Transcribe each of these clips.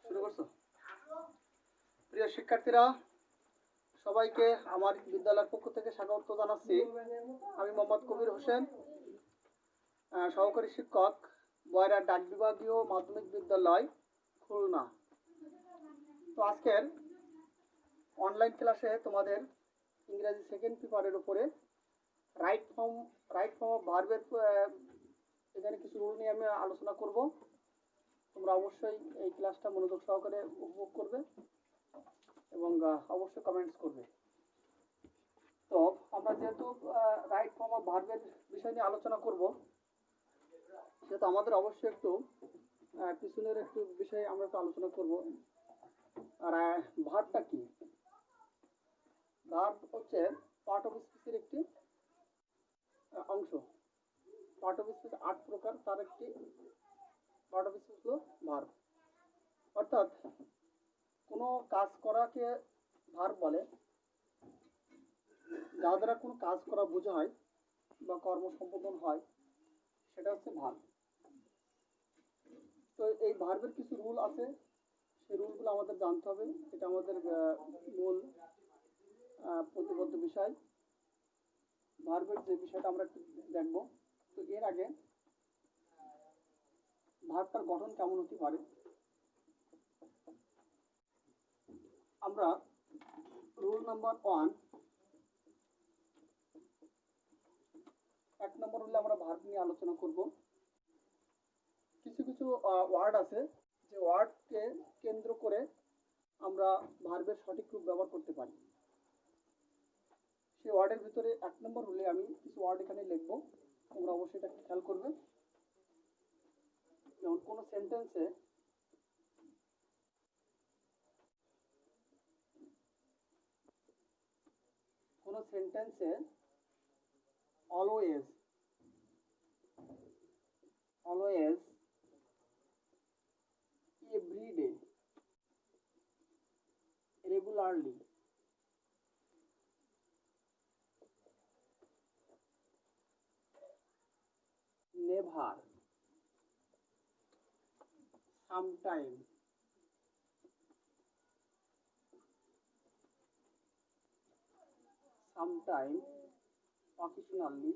শুরু করছো? প্রিয় শিক্ষার্থীরা, সবাইকে আমার বিদ্যালয়ের পক্ষ থেকে স্বাগত জানাচ্ছি। আমি মোহাম্মদ কবির হোসেন, সহকারী শিক্ষক, বয়রা ডাক বিভাগীয় মাধ্যমিক বিদ্যালয়, খুলনা। তো আজকের অনলাইন ক্লাসে তোমাদের ইংরেজি সেকেন্ড পেপারের উপরে রাইট ফর্ম অফ ভার্বের এখানে কিছু রুল নিয়ে আমি আলোচনা করব। তোমরা অবশ্যই এই ক্লাসটা মনোযোগ সহকারে উপভোগ করবে এবং অবশ্যই কমেন্টস করবে। তো আমরা যেহেতু রাইট ফর্ম অফ ভার্বের বিষয় নিয়ে আলোচনা করব, সেহেতু আমাদের অবশ্যই একটু পিছনের একটু বিষয়ে আমরা একটু আলোচনা করব। আর ভার্বটা কি? ভার্ব হচ্ছে পার্ট অফ স্পিচের একটি অংশ। পার্ট অফ স্পিচ 8 প্রকার, তার একটি পার্ট অফ স্পিচ হলো ভার্ব। অর্থাৎ কোনো কাজ করাকে ভার্ব বলে, যা দ্বারা কোনো কাজ করা বোঝায় বা কর্ম সম্পাদন হয়, সেটা হচ্ছে ভার্ব। তো এই ভার্বের কিছু রুল আছে, সেই রুলগুলো আমাদের জানতে হবে। এটা আমাদের মূল প্রতিবদ্ধ বিষয়। ভার্বের যে বিষয়টা আমরা একটু দেখব। তো এর আগে ভার্বটার গঠন কেমন হতে পারে আমরা রুল নাম্বার 1, 1 নম্বর রুলে আমরা ভার্ব নিয়ে আলোচনা করব। কিছু কিছু ওয়ার্ড আছে, যে ওয়ার্ডকে কেন্দ্র করে আমরা ভার্বের সঠিক রূপ ব্যবহার করতে পারি। সেই ওয়ার্ডের ভিতরে 1 নম্বর রুলে আমি কিছু ওয়ার্ড এখানে লিখবো, তোমরা অবশ্যই এটা খেয়াল করবে। যেমন কোনো সেন্টেন্সে always everyday regularly never sometime occasionally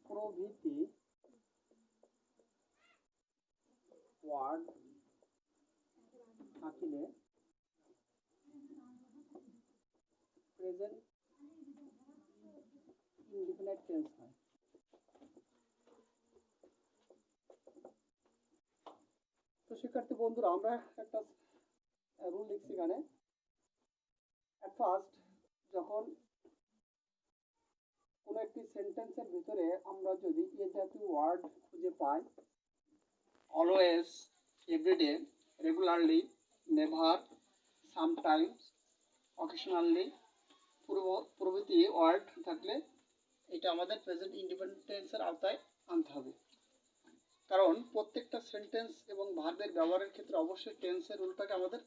প্রভৃতি ওয়ার্ড থাকিলে প্রেজেন্ট ইনডিফিনিট টেন্স হয়। তো শিক্ষার্থী বন্ধুরা, আমরা একটা রুল লিখছি এখানে। এট ফার্স্ট, যখন কোনো একটি সেন্টেন্সের ভিতরে আমরা যদি এ জাতীয় ওয়ার্ড খুঁজে পাই, always, everyday, regularly, never, sometimes, occasionally প্রভৃতি ওয়ার্ড থাকলে এটা আমাদের প্রেজেন্ট ইনডিফিনিট টেন্সের আওতায় আনতে হবে। কারণ প্রত্যেকটা সেন্টেন্স এবং ভার্বের ব্যবহারের ক্ষেত্রে অবশ্যই টেন্সের রুলটাকে আমাদের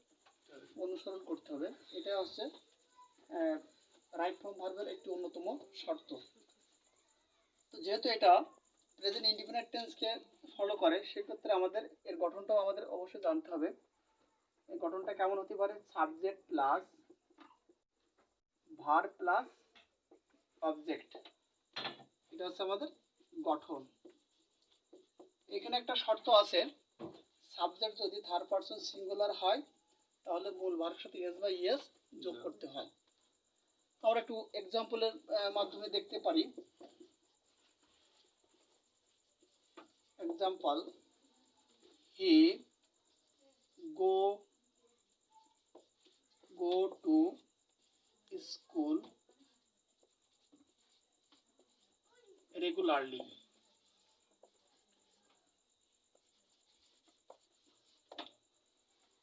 অনুসরণ করতে হবে। এটা হচ্ছে রাইট ফর্ম ভার্বের একটি অন্যতম শর্ত। তো যেহেতু এটা প্রেজেন্ট ইনডিফিনিট টেন্সকে ফলো করে, সেক্ষেত্রে আমাদের এর গঠনটাও আমাদের অবশ্যই জানতে হবে। এই গঠনটা কেমন হতে পারে? Subject plus verb plus object, এটা হচ্ছে আমাদের গঠন। এখানে একটা শর্ত আছে, সাবজেক্ট যদি থার্ড পারসন সিঙ্গুলার হয় তাহলে মূল ভার্বের সাথে এস বা ইএস যোগ করতে হয়। আমরা একটু এক্সাম্পলের মাধ্যমে দেখতে পারি। Example, he go to school regularly.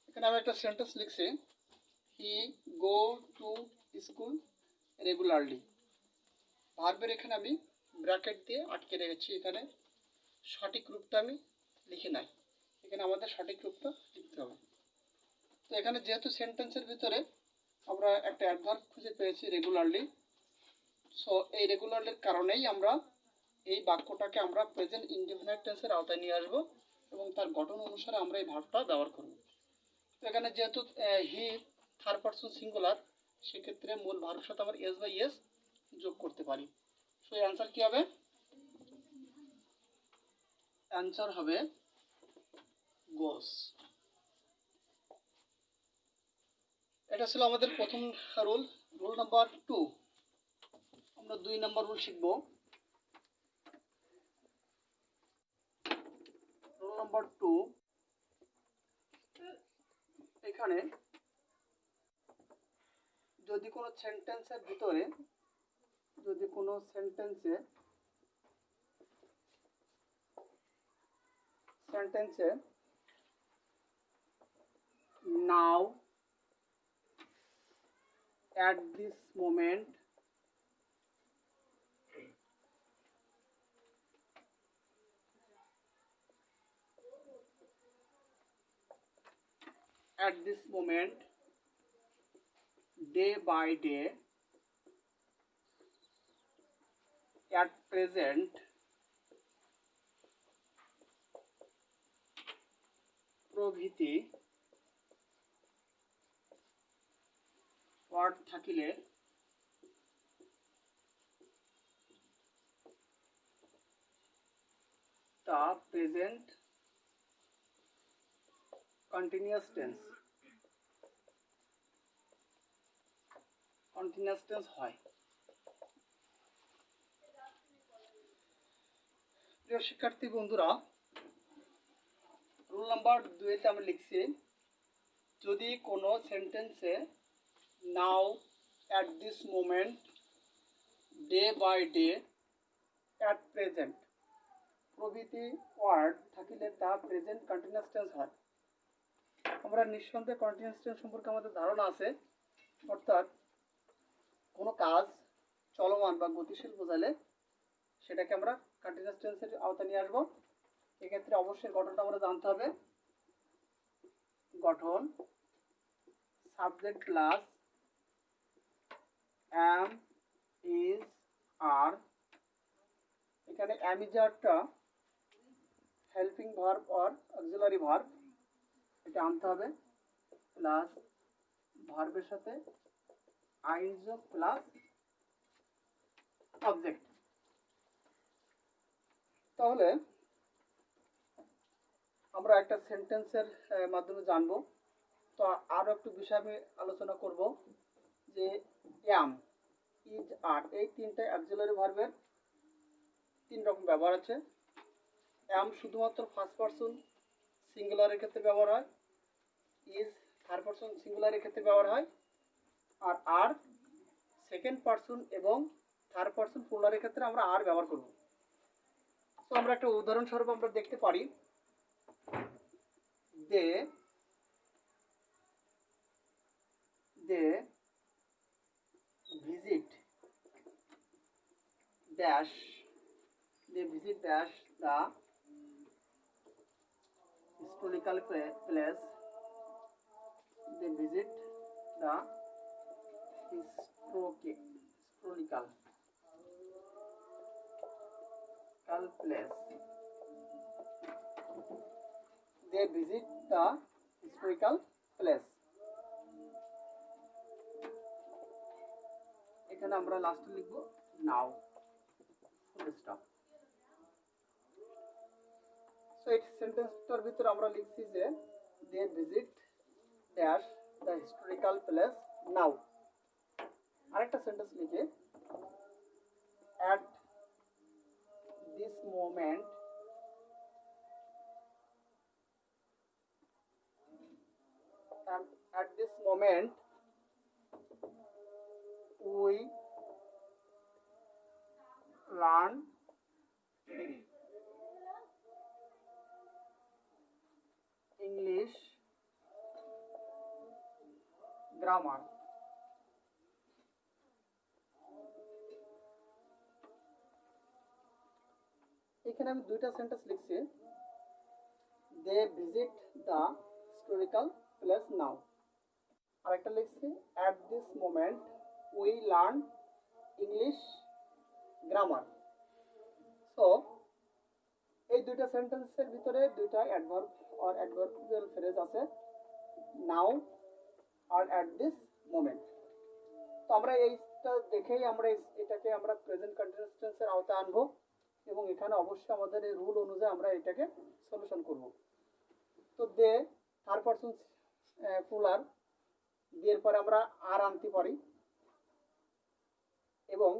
এখানে আমি একটা সেন্টেন্স লিখছি, হি গো টু স্কুল রেগুলারলি। ভার্বের এখানে আমি ব্র্যাকেট দিয়ে আটকে রেখেছি, এখানে সঠিক রূপটা আমি লিখে নাই, এখানে আমাদের সঠিক রূপটা লিখতে হবে। তো এখানে যেহেতু সেন্টেন্সের ভিতরে আমরা একটা অ্যাডভার্ব খুঁজে পেয়েছি রেগুলারলি, সো এই রেগুলারের কারণেই আমরা এই বাক্যটাকে আমরা প্রেজেন্ট ইনডিফিনিট টেন্সের আওতায় নিয়ে আসবো এবং তার গঠন অনুসারে আমরা এই ভার্বটা ব্যবহার করব। তো এখানে যেহেতু হি থার্ড পারসন সিঙ্গুলার, সেক্ষেত্রে মূল ভার্বের সাথে আমরা এস বাই এস যোগ করতে পারি। সো অ্যান্সার কি হবে? অ্যান্সার হবে গোস। এটা ছিল আমাদের প্রথম রুল। Rule number 2। আমরা 2 নাম্বার রুল শিখব। রুল নাম্বার 2, এখানে যদি কোনো সেন্টেন্সের ভিতরে সেন্টেন্সে নাও, at this moment, day by day, at present, প্রভৃতি ওয়ার্ড থাকিলে তা প্রেজেন্ট কন্টিনিউয়াস টেন্স হয়। প্রিয় শিক্ষার্থী বন্ধুরা, রুল নাম্বার 2-তে আমরা লিখছি, যদি কোনো সেন্টেন্সে now, at this moment, day by day, at present প্রভৃতি ওয়ার্ড থাকিলে তা প্রেজেন্ট কন্টিনিউয়াস টেন্স হয়। আমরা নিঃসন্দেহে কন্টিনিউয়াস টেন্স সম্পর্কে আমাদের ধারণা আছে, অর্থাৎ কোনো কাজ চলমান বা গতিশীল বোঝালে সেটাকে আমরা কন্টিনিউয়াস টেন্সের আওতায় নিয়ে আসবো। এক্ষেত্রে অবশ্যই গঠনটা আমরা জানতে হবে। গঠন subject plus am, is, are। এখানে am is একটা helping verb or auxiliary verb, এটা আনতে হবে, প্লাস ভার্বের সাথে আইনজ প্লাস অবজেক্ট। তাহলে আমরা একটা সেন্টেন্সের মাধ্যমে জানবো। তো আরও একটু বিষয় আমি আলোচনা করব যে am, is, are এই তিনটে অক্সিলারি ভার্বের 3 রকম ব্যবহার আছে। am শুধুমাত্র ফার্স্ট পারসন সিঙ্গুলারের ক্ষেত্রে ব্যবহার হয়, is থার্ড পারসন সিঙ্গুলারের ক্ষেত্রে ব্যবহার হয়, আর আর সেকেন্ড পারসন এবং থার্ড পারসন প্লুরালের ক্ষেত্রে আমরা আর ব্যবহার করব। তো আমরা একটা উদাহরণস্বরূপ আমরা দেখতে পারি, they visit dash, they visit dash the historical place, they visit the historical place, they visit the historical place। এখানে আমরা লাস্টে লিখব নাও, ফুল স্টপ। সো এই সেন্টেন্সটার ভিতরে আমরা লিখছি যে they visit dash the historical place now. আরেকটা সেন্টেন্স লিখে at this moment, at this moment we learn English grammar। এখানে আমি দুইটা সেন্টেন্স লিখছি, they visit the historical place now, আর একটা লিখছি at this moment we learn English grammar. So এই দুইটা সেন্টেন্সের ভিতরে দুইটা অ্যাডভার্ব আর অ্যাডভার্বিয়াল ফ্রেজ আছে, নাও আর অ্যাট দিস মোমেন্ট। তো আমরা এইটা দেখেই আমরা এটাকে আমরা প্রেজেন্ট কন্টিনিউয়াস টেন্সের আওতায় আনবো এবং এখানে অবশ্যই আমাদের এই রুল অনুযায়ী আমরা এটাকে সলিউশন করব। তো দে থার্ড পারসন প্লুরাল, দিয়ে পরে আমরা আর আনতে পারি এবং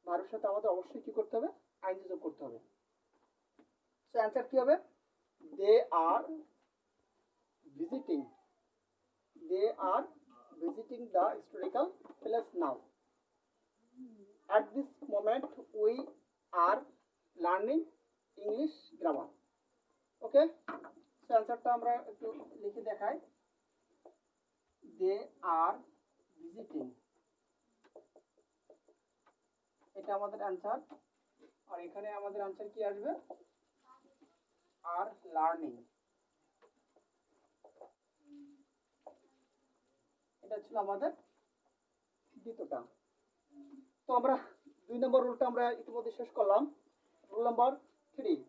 ভার্বের সাথে আমাদের অবশ্যই কি করতে হবে, আইনজি যোগ করতে হবে। সো অ্যান্সার কি হবে, they are visiting, they are visiting the historical place now, at this moment we are learning English grammar. Okay, so অ্যান্সারটা আমরা একটু লিখে দেখাই, they are visiting, এটা আমাদের অ্যান্সার। আর এখানে আমাদের অ্যান্সার কি আসবে, আর লার্নিং, এটা ছিল আমাদের দ্বিতীয়টা। তো আমরা 2 নম্বর রুলটা আমরা ইতিমধ্যে শেষ করলাম। Rule number 3,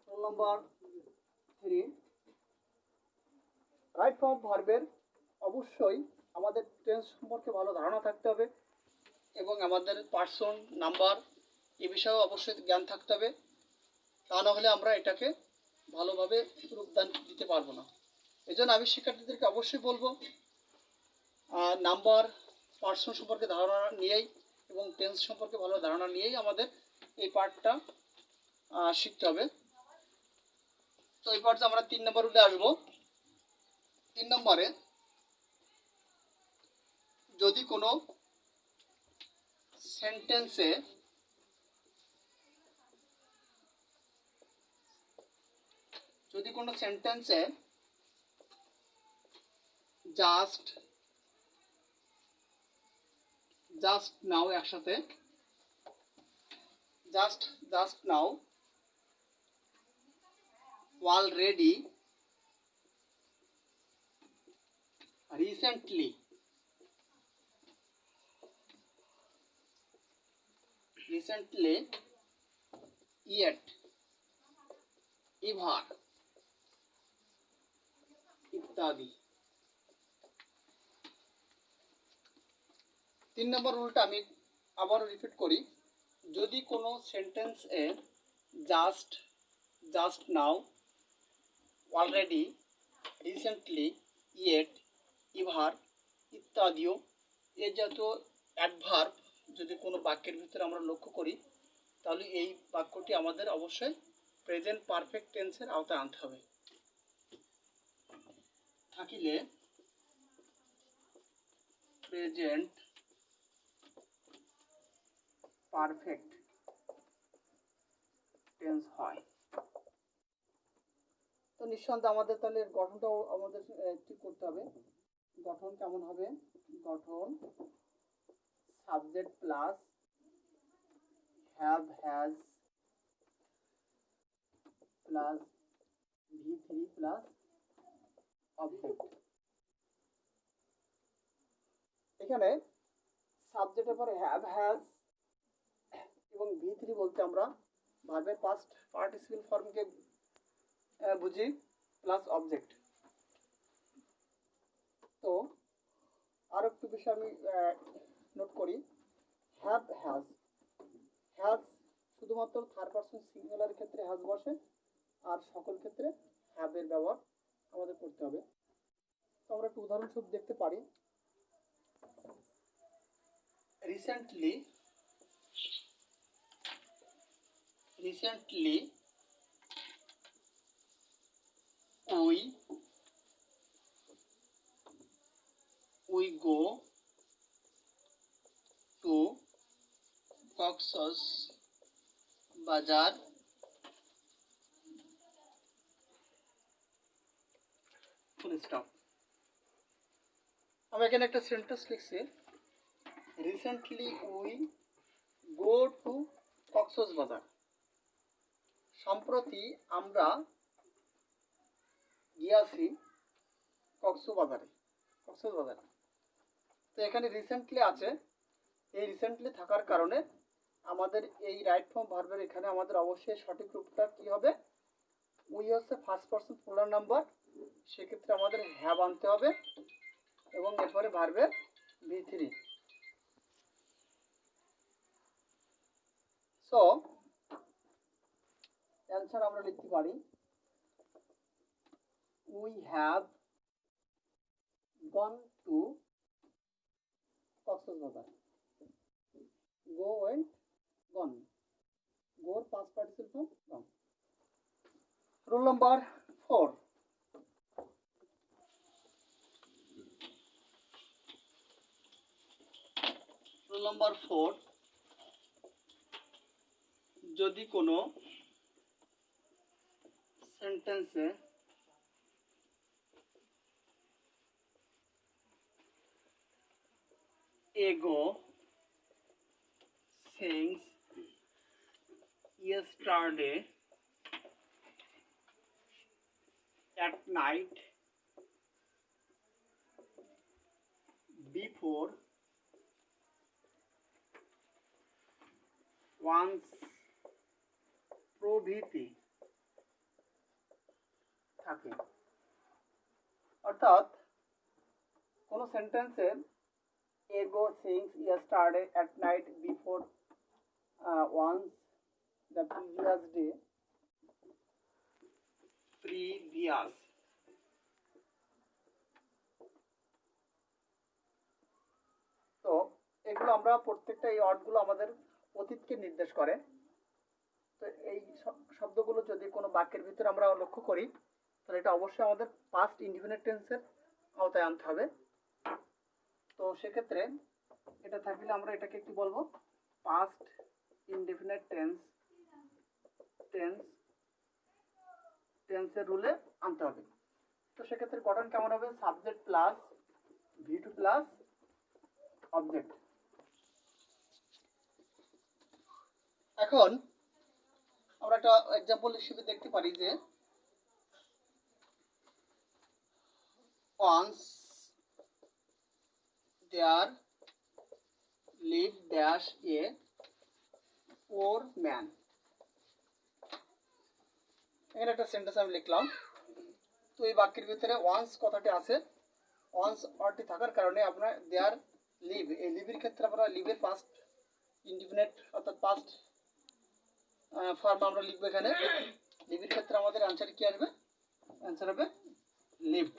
rule number 3, right form ভার্বের অবশ্যই আমাদের টেন্স সম্পর্কে ভালো ধারণা থাকতে হবে এবং আমাদের পার্সন, নাম্বার এ বিষয়েও অবশ্যই জ্ঞান থাকতে হবে, তা না হলে আমরা এটাকে ভালোভাবে রূপদান দিতে পারবো না। এই জন্য আমি শিক্ষার্থীদেরকে অবশ্যই বলবো নাম্বার, পার্সন সম্পর্কে ধারণা নিয়েই এবং টেন্স সম্পর্কে ভালো ধারণা নিয়েই আমাদের এই পার্টটা শিখতে হবে। তো এই পার্টে আমরা 3 নম্বর রুলে আসবো। 3 নম্বরে, যদি কোনো সেন্টেন্সে জাস্ট নাও, একসাথে just now, already, recently, yet, ever ইত্যাদি। 3 নম্বর রুলটা আমি আবারও রিপিট করি, যদি কোনো সেন্টেন্সে just now, already, recently, yet, ever ইত্যাদিও এ জাতীয় অ্যাডভার্ব যদি কোনো বাক্যের ভিতরে আমরা লক্ষ্য করি, তাহলে এই বাক্যটি আমাদের অবশ্যই প্রেজেন্ট পারফেক্ট টেন্সের আওতায় আনতে হবে। থাকিলে প্রেজেন্ট পারফেক্ট টেন্স হয়। তো নিঃসন্দেহে আমাদের তাহলে গঠনটাও আমাদের ঠিক করতে হবে। গঠন কেমন হবে, গঠন subject plus have, has plus V3 plus object. এখানে সাবজেক্টের পরে হ্যাভ, হ্যাজ এবং V3 বলতে আমরা ভার্বের পাস্ট পার্টিসিপল ফর্মকে বুঝি, প্লাস অবজেক্ট। তো আর একটু বিষয় আমি নোট করি, হ্যাভ, হ্যাজ শুধুমাত্র থার্ড পারসন সিঙ্গুলার ক্ষেত্রে হ্যাজ বসে, আর সকল ক্ষেত্রে হ্যাভের ব্যবহার আমাদের করতে হবে। তো আমরা একটু উদাহরণস্বরূপ দেখতে পারি, recently we go to Cox's বাজার, ফুল স্টপ। আমি এখানে একটা সেন্টেন্স লিখছি, recently we go to Cox's বাজার, সম্প্রতি আমরা গিয়াছি কক্সবাজারে। কক্সবাজার। তো এখানে রিসেন্টলি আছে, এই রিসেন্টলি থাকার কারণে আমাদের এই রাইট ফর্ম ভার্বের এখানে আমাদের অবশ্যই সঠিক রূপটা কি হবে, উই হচ্ছে ফার্স্ট পারসন প্লুরাল নাম্বার, সেক্ষেত্রে আমাদের হ্যাভ আনতে হবে এবং এরপরে ভার্বের V3। সো অ্যান্সার আমরা লিখতে পারি we have gone to Cox's Bazar. Go went gone, গোর past participle form gone. Rule number 4। Rule number 4, যদি কোনো সেন্টেন্সে ago sings yesterday at night before once প্রভৃতি থাকে। অর্থাৎ কোন সেন্টেন্সে ago sings yesterday at night before once the previous day, previous, তো এগুলো আমরা প্রত্যেকটা এই ওয়ার্ডগুলো আমাদের অতীতকে নির্দেশ করে। তো এই শব্দগুলো যদি কোনো বাক্যের ভিতরে আমরা লক্ষ্য করি তাহলে এটা অবশ্যই আমাদের পাস্ট ইনডিফিনিট টেন্সের আওতায় আনতে হবে। তো সেক্ষেত্রে এটা থাকলে আমরা এটাকে কি বলবো, পাস্ট ইনডিফিনিট টেন্সের রুলে আনতে হবে। তো সেক্ষেত্রে গঠন কেমন হবে, subject plus V2 plus object. এখন আমরা একটা এক্সাম্পল হিসেবে দেখতে পারি যে once there lived dash a poor man। এখানে একটা সেন্টেন্স আমি লিখলাম। তো এই বাক্যের ভিতরে ওয়ান্স কথাটি আছে, ওয়ান্স ওয়ার্ডটি থাকার কারণে আমরা দেয়ার লিভ, এই লিভের ক্ষেত্রে আমরা লিভের পাস্ট ইনডিফিনিট অর্থাৎ পাস্ট ফর্ম আমরা লিখবো। এখানে লিভের ক্ষেত্রে আমাদের অ্যান্সার কি আসবে, অ্যান্সার হবে লিভড।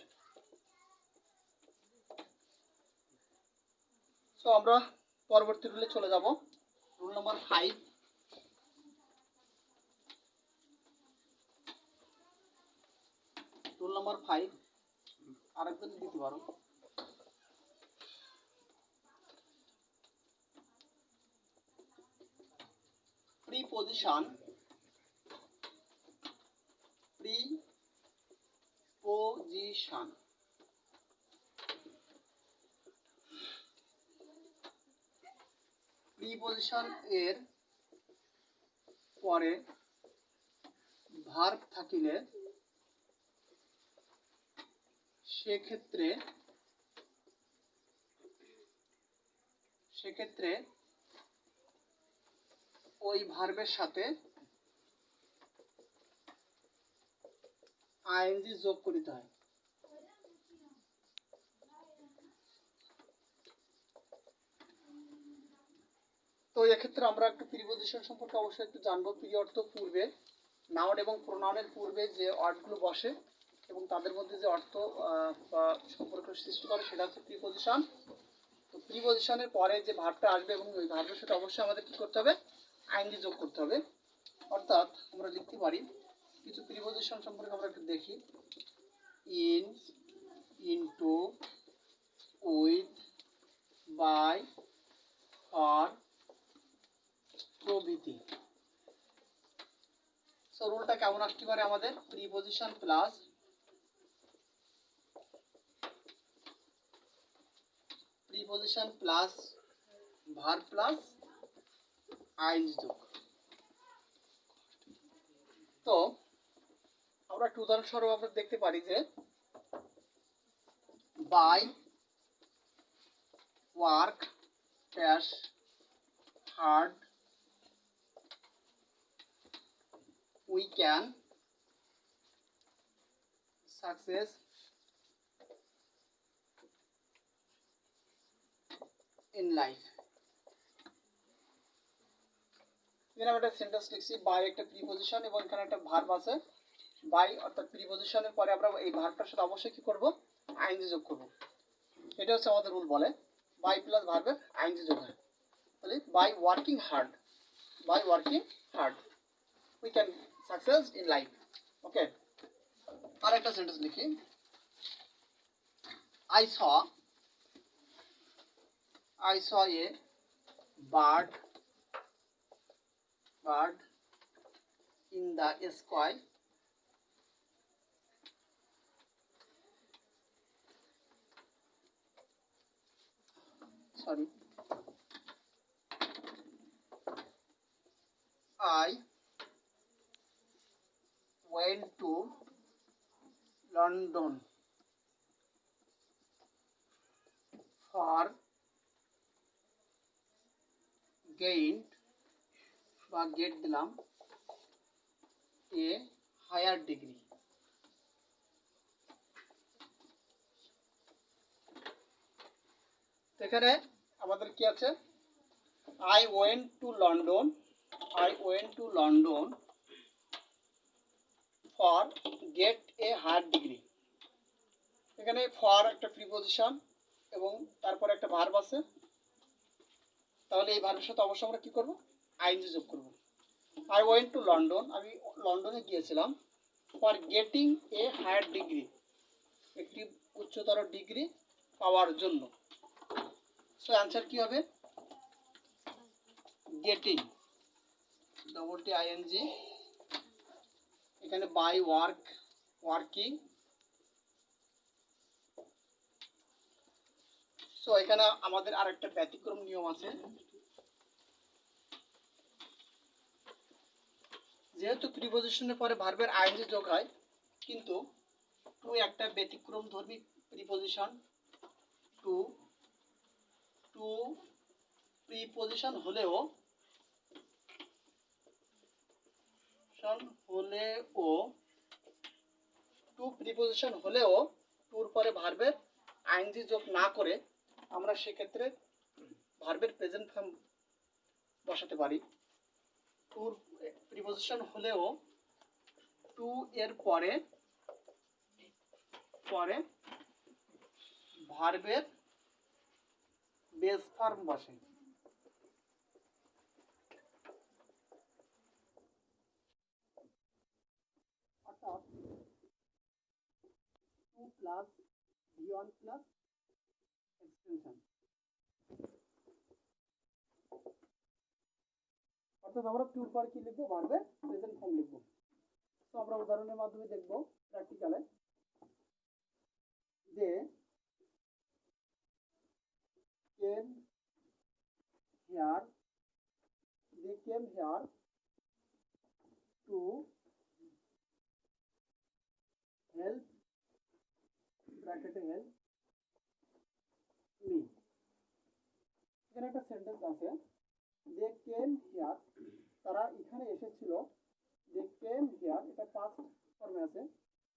সো আমরা পরবর্তী রুলে চলে যাব, রুল নাম্বার 5। রুল নাম্বার 5 আরেকজন দিতে পারো। প্রিপজিশন প্রিপজিশন এর পরে ভার্ব থাকিলে সেক্ষেত্রে ওই ভার্বের সাথে আইএনজি যোগ করিতে হয়। তো এক্ষেত্রে আমরা একটু প্রিপজিশন সম্পর্কে অবশ্যই একটু জানবো। প্রি অর্থ পূর্বে, নাউন এবং প্রোনাউনের পূর্বে যে ওয়ার্ডগুলো বসে এবং তাদের মধ্যে যে অর্থ বা সম্পর্ক সৃষ্টি করে সেটা হচ্ছে প্রিপজিশন। তো প্রিপজিশনের পরে যে ভার্বটা আসবে এবং ওই ভার্বের সাথে অবশ্যই আমাদের কি করতে হবে, আইএনজি যোগ করতে হবে। অর্থাৎ আমরা লিখতে পারি কিছু প্রিপজিশন সম্পর্কে আমরা একটু দেখি, in, into, with, by, for প্রভৃতি। সো রুলটা কেমন আসতে পারে আমাদের, preposition plus verb plus ING যোগ। তো আমরা একটু উদাহরণস্বরূপ আমরা দেখতে পারি যে by work dash hard we can success in life. এখানে আমরা একটা সেন্টেন্স লিখছি, বাই একটা প্রিপজিশন এবং এখানে একটা ভার্ব আছে। বাই অর্থাৎ প্রিপজিশনের পরে আমরা এই ভার্বটার সাথে অবশ্যই কি করব, আইএনজি যোগ করব। এটা হচ্ছে আমাদের রুল, বলে বাই প্লাস ভার্বের আইএনজি যোগ হয়। তাহলে by working hard, by working hard we can success in life. Okay, আর একটা সেন্টেন্স লিখি, I saw a bird in the sky, sorry, I went to London for get দিলাম a higher degree। এখানে আমাদের কি আছে, I went to London for get a higher degree। এখানে for একটা প্রিপজিশন এবং তারপরে একটা ভার্ব আছে। তাহলে এই ভার্বের সাথে অবশ্যই আমরা কি করব, আইএনজি যোগ করব। আই ওয়েন্ট টু লন্ডন, আমি লন্ডনে গিয়েছিলাম, for getting a higher degree, একটি উচ্চতর ডিগ্রি পাওয়ার জন্য। সো অ্যান্সার কি হবে, গেটিং ডবল টি আইএনজি, এখানে বাই ওয়ার্কিং। সো এখানে আমাদের আরেকটা ব্যতিক্রম নিয়ম আছে, যেহেতু প্রিপজিশনের পরে ভার্বের আইএনজি যোগ হয়, কিন্তু টু একটা ব্যতিক্রম ধর্মী প্রিপজিশন। টু প্রিপজিশন হলেও টুর পরে ভার্বের আইএনজি যোগ না করে আমরা সেক্ষেত্রে ভার্বের প্রেজেন্ট ফর্ম বসাতে পারি। টুর প্রিপজিশন হলেও টু এর পরে ভার্বের বেস ফর্ম বসে। অর্থাৎ two plus V1 plus extension, অর্থাৎ আমরা টুর পর কি লিখবো, ভার্বের প্রেজেন্ট ফর্ম লিখবো। তো আমরা উদাহরণের মাধ্যমে দেখবো প্র্যাকটিক্যালে, যে came here to help, ব্র্যাকেটে হেল্প মি। এখানে একটা সেন্টেন্স আছে, দে কেম হিয়ার, তারা এখানে এসেছিল। দে কেম হিয়ার, এটা পাস্ট ফর্মে আছে।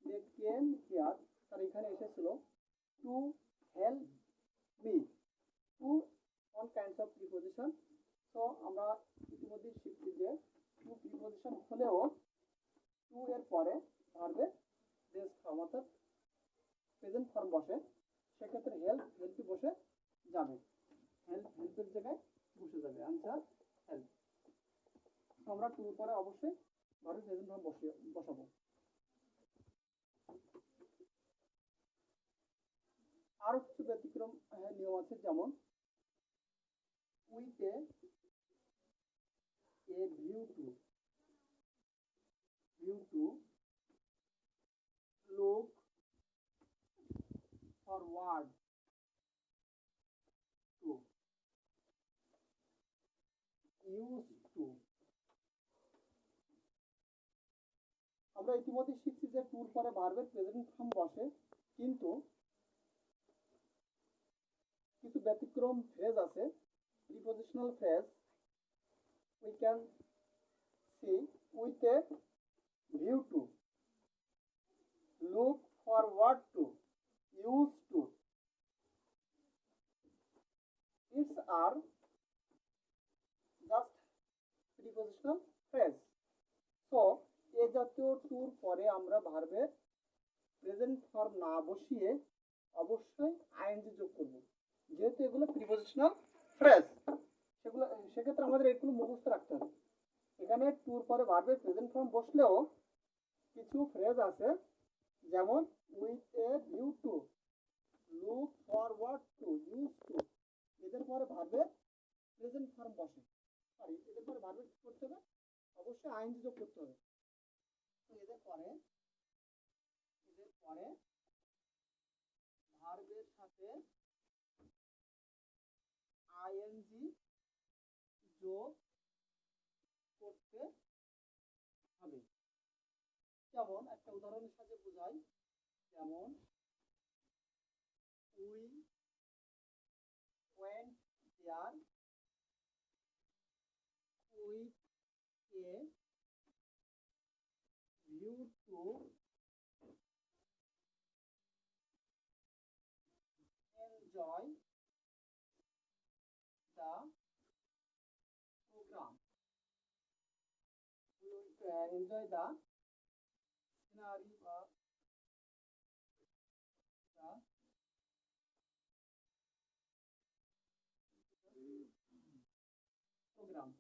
দে কেম হিয়ার, তারা এখানে এসেছিল, to help me. To all kinds of preposition. তো আমরা ইতিমধ্যে শিখছি যে টু প্রিপজিশন হলেও টু এর পরে ভার্বের বেস ফর্ম অর্থাৎ প্রেজেন্ট ফর্ম বসে, সেক্ষেত্রে হেল্পই বসে যাবে, হেল্পের জায়গায় বসে যাবে, আনসার হেল্প। আমরা টু পরে অবশ্যই ভার্বের প্রেজেন্ট ফর্ম বসাবো। আরো কিছু ব্যতিক্রম নিয়ম আছে, যেমন with a view to look forward to, use two. আমরা ইতিমধ্যে শিখছি যে টুর পরে ভার্বের প্রেজেন্ট ফর্ম বসে, কিন্তু কিছু ব্যতিক্রম ফ্রেজ আছে, prepositional phrase. We can see with a view to, look forward to, use to, it's are just prepositional phrase. So এ জাতীয় টুর পরে আমরা ভার্বের প্রেজেন্ট ফর্ম না বসিয়ে অবশ্যই আইএনজি যোগ করব, যেহেতু এগুলো প্রিপজিশনাল ফ্রেজ। সেক্ষেত্রে আমাদের এগুলো মুখস্থ রাখতে হবে। এখানে টুর পরে ভার্বের প্রেজেন্ট ফর্ম বসলেও কিছু ফ্রেজ আছে, যেমন with a view to, look forward to, use two, এদের পরে ভার্বের প্রেজেন্ট ফর্ম বসে। সরি, এদের পরে ভার্বের কি করতে হবে? অবশ্যই আইএনজি যোগ করতে হবে। তো এদের পরে ভার্বের সাথে আইএনজি যোগ করতে হবে। যেমন একটা উদাহরণের সাথে বোঝাই, যেমন we went there with a view to enjoy the program. We will enjoy the scenery of the program.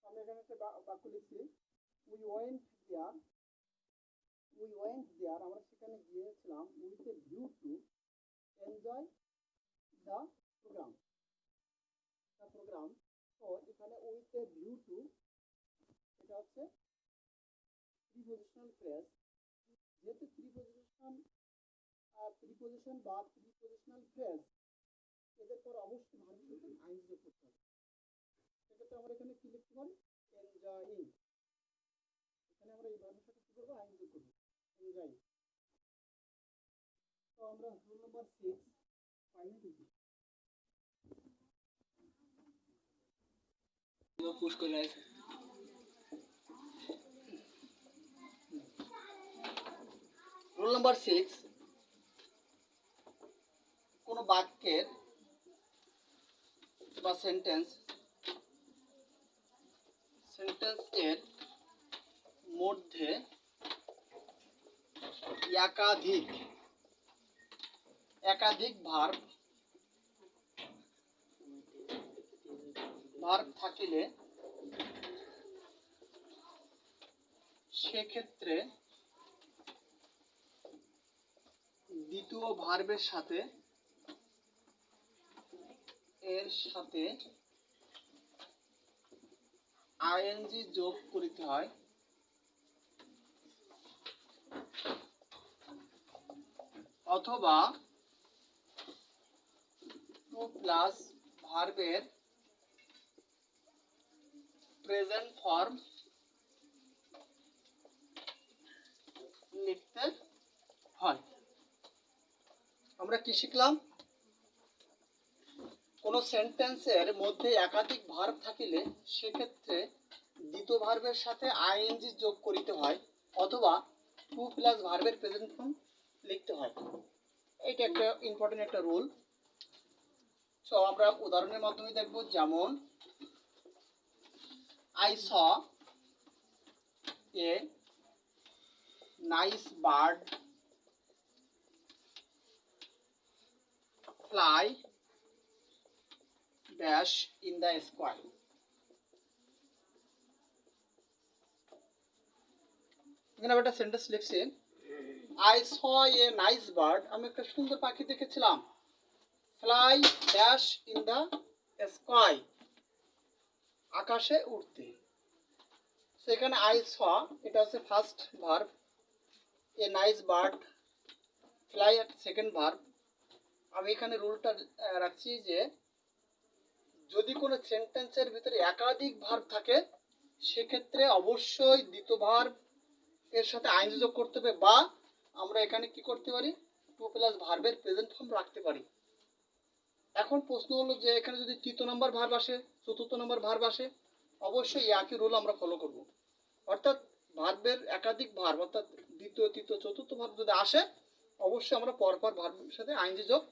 আমি এখানে একটা বাক্য লিখছি, we went there, আমরা সেখানে গিয়েছিলাম with a view to enjoy the program. তো এখানে with a view to, এটা হচ্ছে প্রিপজিশনাল ফ্রেজ। যেহেতু প্রিপজিশন বা প্রিপজিশনাল ফ্রেজ, এদের পর অবশ্যই ভার্বের সাথে আইএনজি যোগ করতে হবে। সেক্ষেত্রে আমরা এখানে কি লিখতে পারি? এনজয়িং। এখানে আমরা এই ভার্বের সাথে কি করবো? আইএনজি যোগ করবো, এনজয়িং। তো আমরা রুল নাম্বার 6 ফাইনাল লিখি। পুশ করে আছে। রুল নাম্বার 6, কোন বাক্যের বা সেন্টেন্সের মধ্যে একাধিক ভার্ব থাকিলে সেক্ষেত্রে দ্বিতীয় ভার্বের সাথে আইএনজি যোগ করতে হয়, অথবা টু প্লাস ভার্বের প্রেজেন্ট ফর্ম লিখতে হয়। আমরা কি শিখলাম? কোন সেন্টেন্সের মধ্যে একাধিক ভার্ব থাকিলে সেক্ষেত্রে দ্বিতীয় ভার্বের সাথে আইএনজি যোগ করিতে হয়, অথবা টু প্লাস ভার্বের প্রেজেন্ট ফর্ম লিখতে হয়। এটা একটা ইম্পর্টেন্ট একটা রুল। সো আমরা উদাহরণের মাধ্যমে দেখব, যেমন I saw a nice bird fly dash in the sky. এখানে একটা সেন্টেন্স লিখছি, I saw a nice bird, আমি একটা সুন্দর পাখি দেখেছিলাম, fly dash in the sky, আকাশে উড়তে। সেখানে I saw, এটা হচ্ছে first verb, a nice bird, fly second verb. আমি এখানে রুলটা রাখছি যে যদি কোনো সেন্টেন্সের ভিতরে একাধিক ভার্ব থাকে সেক্ষেত্রে অবশ্যই দ্বিতীয় ভার্ব এর সাথে আইএনজি যোগ করতে হবে, বা আমরা এখানে কি করতে পারি, টু প্লাস ভার্বের প্রেজেন্ট ফর্ম রাখতে পারি। এখন প্রশ্ন হলো যে এখানে যদি তৃতীয় নম্বর ভার্ব আসে, চতুর্থ নম্বর ভার্ব আসে, অবশ্যই একই রুল আমরা ফলো করব। অর্থাৎ ভার্বের একাধিক ভার্ব অর্থাৎ দ্বিতীয় তৃতীয় চতুর্থ ভার্ব যদি আসে অবশ্যই আমরা পরপর ভার্বের সাথে আইএনজি যোগ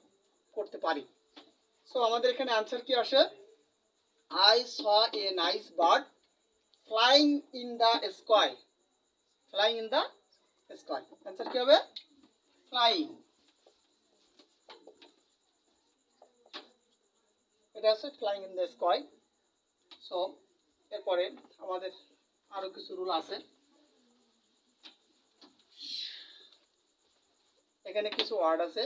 করতে পারি। সো আমাদের এখানে অ্যান্সার কি আসে, I saw a nice bird flying in the sky. Flying in the sky, answer কি হবে, ফ্লাইং। এটা আছে flying in the sky. So এরপরে আমাদের আরো কিছু রুল আছে। এখানে কিছু ওয়ার্ড আছে,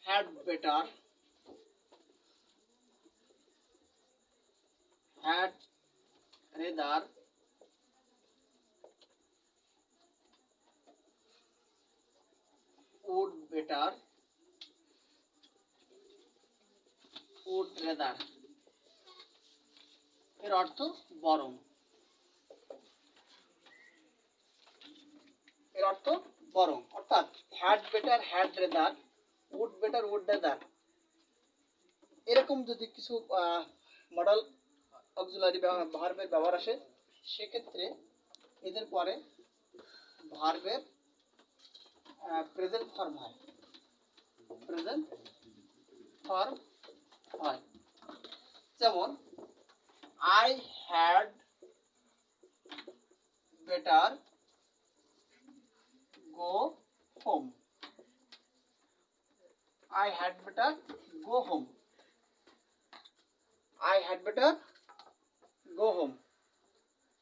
had better, had rather, would better, would rather এর অর্থ বরং। এর অর্থ বরং, অর্থাৎ had better, had rather, would better, would rather, এরকম যদি কিছু মডেল অক্সিলারি ভার্বের ব্যবহার আসে সেক্ষেত্রে এদের পরে ভার্বের প্রেজেন্ট ফর্ম হয়, প্রেজেন্ট ফর্ম হয়। যেমন I had better go home, I had better go home, I had better go home.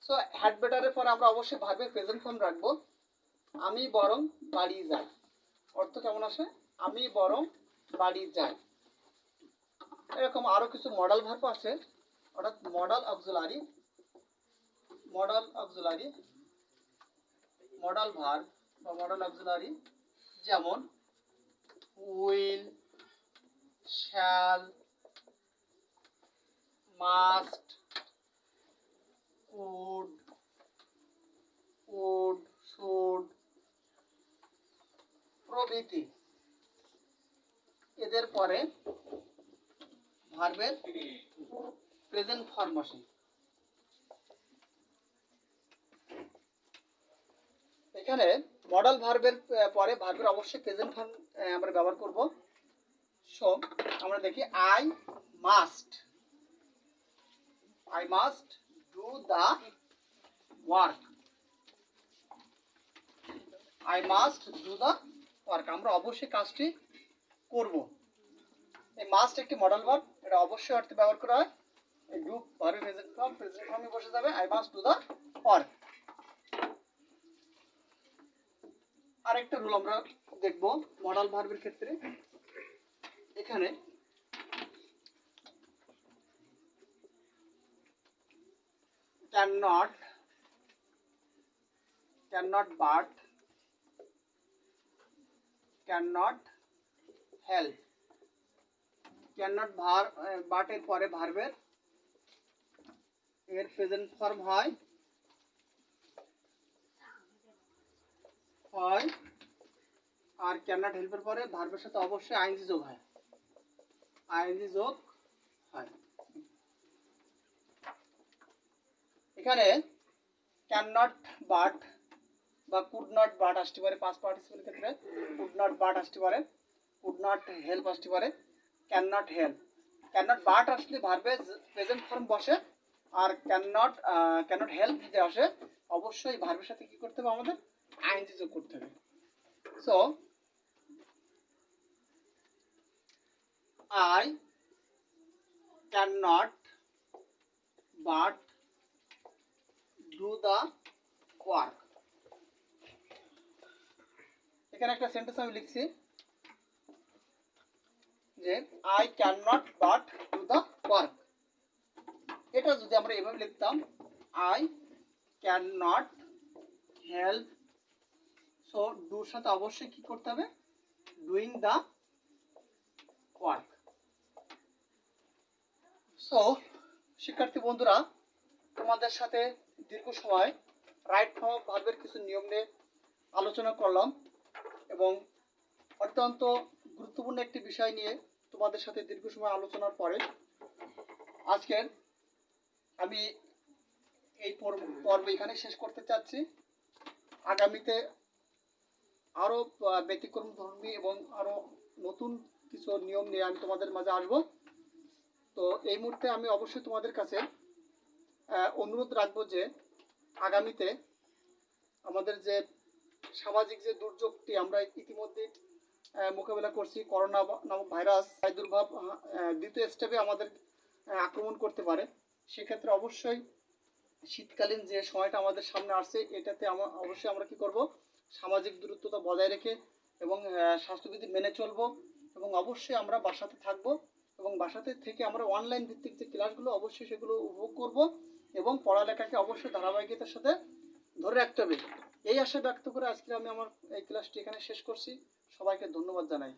So had better এর পরে আমরা অবশ্যই ভার্বের প্রেজেন্ট ফর্ম রাখবো, আমি বরং বাড়ি যাই। অর্থ কেমন আসে, আমি বরং বাড়ি যাই। এরকম আরো কিছু মডেল ভার্ব আছে, অর্থাৎ modal auxiliary, modal auxiliary, modal verb বা মডেল অক্সিলারি, যেমন will, shall, must, would, would, should প্রভৃতি। এদের পরে ভার্বের প্রেজেন্ট ফর্ম আসে। এখানে মডেল ভার্বের পরে ভার্বের অবশ্যই প্রেজেন্ট ফর্ম আমরা ব্যবহার করব। সো আমরা দেখি I must, I must do the work, I must do the work, আমরা অবশ্যই কাজটি করব। এই মাস্ট একটি মডেল ভার্ব, এটা অবশ্যই অর্থে ব্যবহার করা হয়। এই ডু ভার্বের প্রেজেন্ট ফর্মে বসে যাবে, I must do the work। আরেকটা রুল আমরা দেখব মডেল ভার্বের ক্ষেত্রে। এখানে cannot, cannot but, cannot help, cannot but এর পরে ভার্বের এর প্রেজেন্ট ফর্ম হয় আর ক্যানট হেল্পের পরে ভার্বের সাথে অবশ্যই আইএনজি যোগ হয়, আইএনজি যোগ হয়। এখানে ক্যান নট বাট বা কুড নট বাট আসতে পারে, পাস্ট পার্টিসিপেল ক্ষেত্রে কুড নট বাট আসতে পারে, কুড নট হেল্প আসতে পারে, can not help. Can not but আসলে ভার্বের প্রেজেন্ট ফর্ম বসে, আর ক্যান নট হেল্প যদি আসে অবশ্যই ভার্বের সাথে কি করতে হবে, আমাদের আইএনজি যোগ করতে হবে। So I cannot but do the work। এখানে একটা সেন্টেন্স আমি লিখছি যে I cannot but do the work। এটা যদি আমরা এভাবে লিখতাম I cannot help, সো ডুর সাথে অবশ্যই কি করতে হবে, ডুইং দ্য ওয়ার্ক। সো শিক্ষার্থী বন্ধুরা, তোমাদের সাথে দীর্ঘ সময় রাইট ফর্ম অফ ভার্বের কিছু নিয়ম নিয়ে আলোচনা করলাম এবং অত্যন্ত গুরুত্বপূর্ণ একটি বিষয় নিয়ে তোমাদের সাথে দীর্ঘ সময় আলোচনার পরে আজকের আমি এই পর্ব এখানে শেষ করতে চাচ্ছি। আগামীতে আরও ব্যতিক্রম ধর্মী এবং আরও নতুন কিছু নিয়ম নিয়ে আমি তোমাদের মাঝে আসব। তো এই মুহূর্তে আমি অবশ্যই তোমাদের কাছে অনুরোধ রাখবো যে আগামীতে আমাদের যে সামাজিক যে দুর্যোগটি আমরা ইতিমধ্যে মোকাবেলা করছি, করোনা নামক ভাইরাস প্রাদুর্ভাব দ্বিতীয় স্টেপে আমাদের আক্রমণ করতে পারে। সেক্ষেত্রে অবশ্যই শীতকালীন যে সময়টা আমাদের সামনে আসছে এটাতে অবশ্যই আমরা কি করব, সামাজিক দূরত্বতা বজায় রেখে এবং স্বাস্থ্যবিধি মেনে চলবো এবং অবশ্যই আমরা বাসাতে থাকবো এবং বাসাতে থেকে আমরা অনলাইন ভিত্তিক যে ক্লাসগুলো অবশ্যই সেগুলো উপভোগ করব এবং পড়ালেখাকে অবশ্যই ধারাবাহিকতার সাথে ধরে রাখতে হবে। এই আশা ব্যক্ত করে আজকে আমি আমার এই ক্লাসটি এখানে শেষ করছি। সবাইকে ধন্যবাদ জানাই।